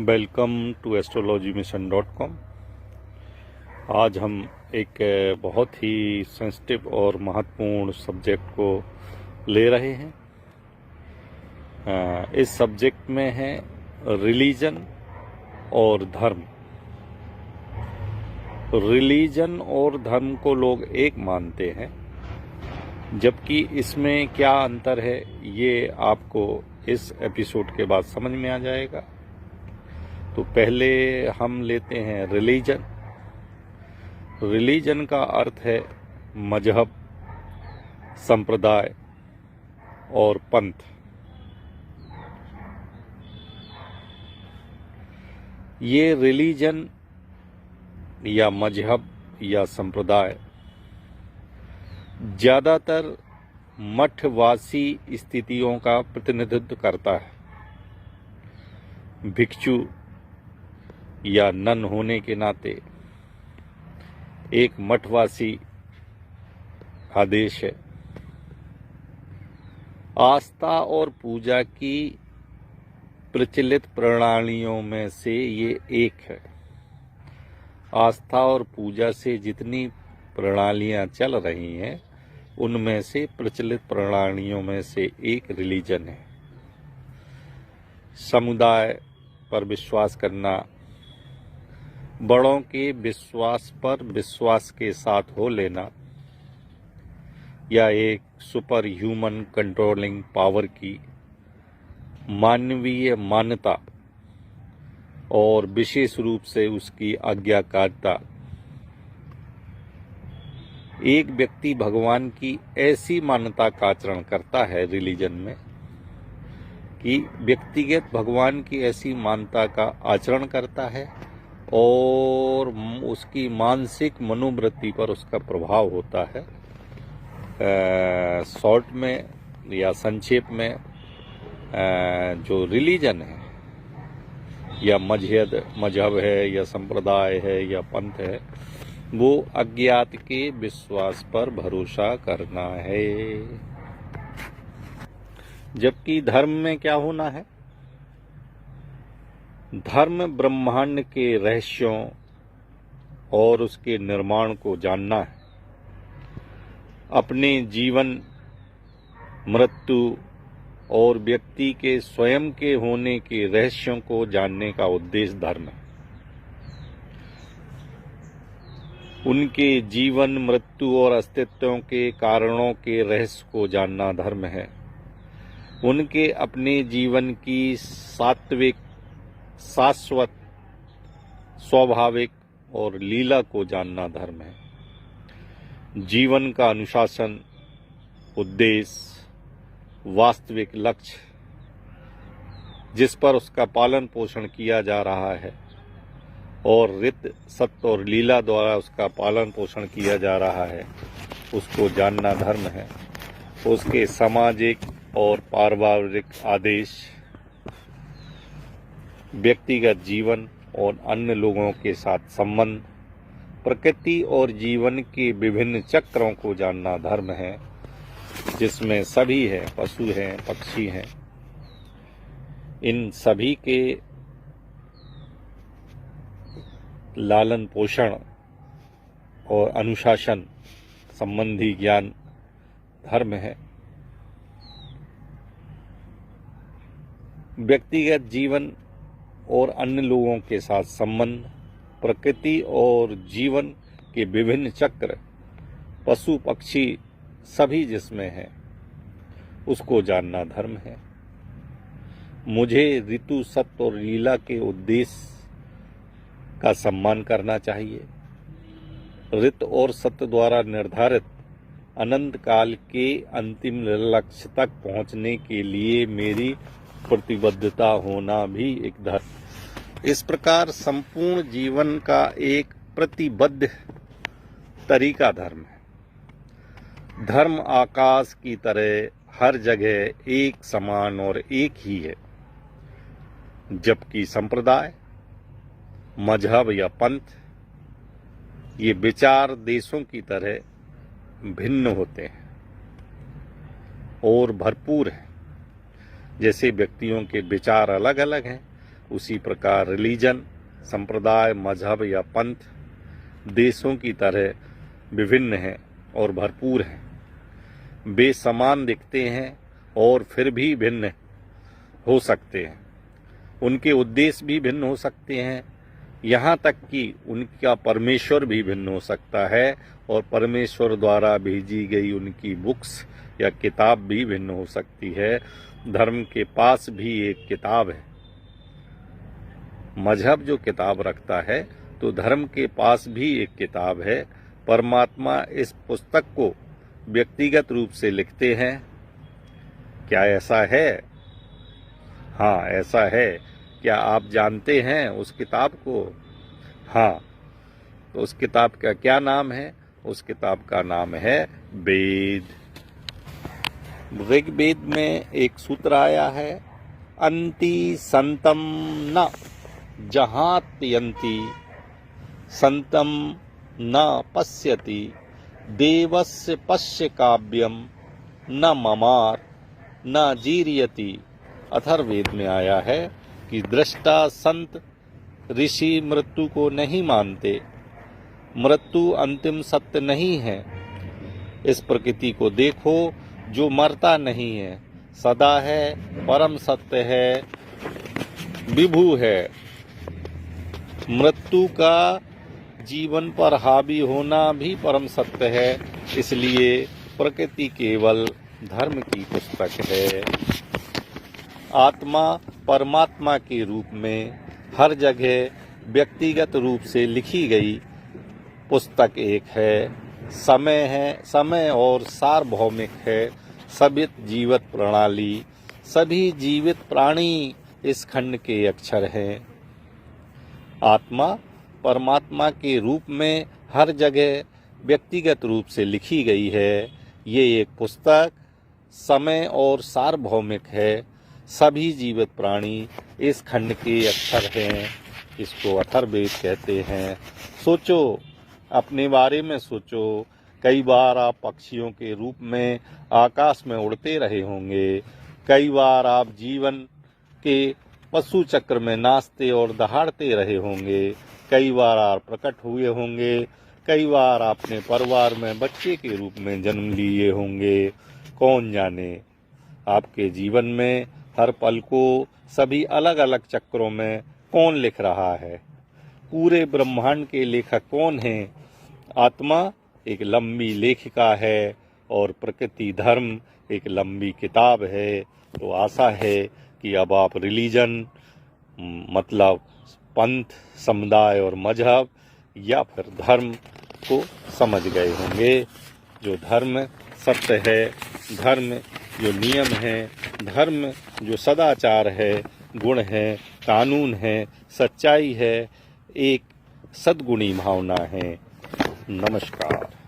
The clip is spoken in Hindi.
Welcome to astrologymission.com। आज हम एक बहुत ही सेंसिटिव और महत्वपूर्ण सब्जेक्ट को ले रहे हैं। इस सब्जेक्ट में है रिलीजन और धर्म। रिलीजन और धर्म को लोग एक मानते हैं, जबकि इसमें क्या अंतर है ये आपको इस एपिसोड के बाद समझ में आ जाएगा। तो पहले हम लेते हैं रिलीजन। रिलीजन का अर्थ है मजहब, संप्रदाय और पंथ। ये रिलीजन या मजहब या संप्रदाय ज़्यादातर मठवासी स्थितियों का प्रतिनिधित्व करता है। भिक्षु या नन होने के नाते एक मठवासी आदेश है। आस्था और पूजा की प्रचलित प्रणालियों में से ये एक है। आस्था और पूजा से जितनी प्रणालियां चल रही हैं, उनमें से प्रचलित प्रणालियों में से एक रिलीजन है। समुदाय पर विश्वास करना, बड़ों के विश्वास पर विश्वास के साथ हो लेना, या एक सुपर ह्यूमन कंट्रोलिंग पावर की मानवीय मान्यता और विशेष रूप से उसकी आज्ञाकारिता। एक व्यक्ति भगवान की ऐसी मान्यता का आचरण करता है रिलीजन में कि व्यक्तिगत भगवान की ऐसी मान्यता का आचरण करता है और उसकी मानसिक मनोवृत्ति पर उसका प्रभाव होता है। शॉर्ट में या संक्षेप में जो रिलीजन है या मजहब है या संप्रदाय है या पंथ है, वो अज्ञात के विश्वास पर भरोसा करना है। जबकि धर्म में क्या होना है? धर्म ब्रह्मांड के रहस्यों और उसके निर्माण को जानना है। अपने जीवन, मृत्यु और व्यक्ति के स्वयं के होने के रहस्यों को जानने का उद्देश्य धर्म है। उनके जीवन, मृत्यु और अस्तित्व के कारणों के रहस्य को जानना धर्म है। उनके अपने जीवन की सात्विक, शाश्वत, स्वाभाविक और लीला को जानना धर्म है। जीवन का अनुशासन, उद्देश्य, वास्तविक लक्ष्य जिस पर उसका पालन पोषण किया जा रहा है और रीत, सत्य और लीला द्वारा उसका पालन पोषण किया जा रहा है, उसको जानना धर्म है। उसके सामाजिक और पारिवारिक आदेश, व्यक्तिगत जीवन और अन्य लोगों के साथ संबंध, प्रकृति और जीवन के विभिन्न चक्रों को जानना धर्म है, जिसमें सभी हैं, पशु हैं, पक्षी हैं। इन सभी के लालन पोषण और अनुशासन संबंधी ज्ञान धर्म है। व्यक्तिगत जीवन और अन्य लोगों के साथ संबंध, प्रकृति और जीवन के विभिन्न चक्र, पशु पक्षी सभी जिसमें हैं, उसको जानना धर्म है। मुझे ऋतु, सत्य और लीला के उद्देश्य का सम्मान करना चाहिए। ऋत और सत्य द्वारा निर्धारित अनंत काल के अंतिम लक्ष्य तक पहुंचने के लिए मेरी प्रतिबद्धता होना भी एक धर्म। इस प्रकार संपूर्ण जीवन का एक प्रतिबद्ध तरीका धर्म है। धर्म आकाश की तरह हर जगह एक समान और एक ही है, जबकि संप्रदाय, मजहब या पंथ ये विचार देशों की तरह भिन्न होते हैं और भरपूर हैं। जैसे व्यक्तियों के विचार अलग अलग हैं, उसी प्रकार रिलीजन, संप्रदाय, मजहब या पंथ देशों की तरह विभिन्न हैं और भरपूर हैं। वे समान दिखते हैं और फिर भी भिन्न हो सकते हैं। उनके उद्देश्य भी भिन्न हो सकते हैं, यहाँ तक कि उनका परमेश्वर भी भिन्न हो सकता है और परमेश्वर द्वारा भेजी गई उनकी बुक्स या किताब भी भिन्न हो सकती है। धर्म के पास भी एक किताब है। मजहब जो किताब रखता है तो धर्म के पास भी एक किताब है। परमात्मा इस पुस्तक को व्यक्तिगत रूप से लिखते हैं। क्या ऐसा है? हाँ, ऐसा है। क्या आप जानते हैं उस किताब को? हाँ। तो उस किताब का क्या नाम है? उस किताब का नाम है वेद। ऋग्वेद में एक सूत्र आया है, अंति संतम न जहात्यंति संतम न पश्यति देवस्य पश्य काव्यम न ममार न जीर्यति। अथर्ववेद में आया है कि दृष्टा संत ऋषि मृत्यु को नहीं मानते। मृत्यु अंतिम सत्य नहीं है। इस प्रकृति को देखो जो मरता नहीं है, सदा है, परम सत्य है, विभु है। मृत्यु का जीवन पर हावी होना भी परम सत्य है। इसलिए प्रकृति केवल धर्म की पुस्तक है। आत्मा परमात्मा के रूप में हर जगह व्यक्तिगत रूप से लिखी गई पुस्तक एक है। समय और सार्वभौमिक है। सभी जीवित प्रणाली, सभी जीवित प्राणी इस खंड के अक्षर हैं। आत्मा परमात्मा के रूप में हर जगह व्यक्तिगत रूप से लिखी गई है। ये एक पुस्तक समय और सार्वभौमिक है। सभी जीवित प्राणी इस खंड के अक्षर हैं। इसको अथर्ववेद कहते हैं। सोचो, अपने बारे में सोचो। कई बार आप पक्षियों के रूप में आकाश में उड़ते रहे होंगे। कई बार आप जीवन के पशु चक्र में नाचते और दहाड़ते रहे होंगे। कई बार आप प्रकट हुए होंगे। कई बार आपने परिवार में बच्चे के रूप में जन्म लिए होंगे। कौन जाने आपके जीवन में हर पल को सभी अलग अलग चक्रों में कौन लिख रहा है। पूरे ब्रह्मांड के लेखक कौन है? आत्मा एक लंबी लेखिका है और प्रकृति धर्म एक लंबी किताब है। तो आशा है कि अब आप रिलीजन मतलब पंथ, समुदाय और मजहब या फिर धर्म को समझ गए होंगे। जो धर्म सत्य है, धर्म जो नियम है, धर्म जो सदाचार है, गुण है, कानून है, सच्चाई है, एक सद्गुणी भावना है। नमस्कार।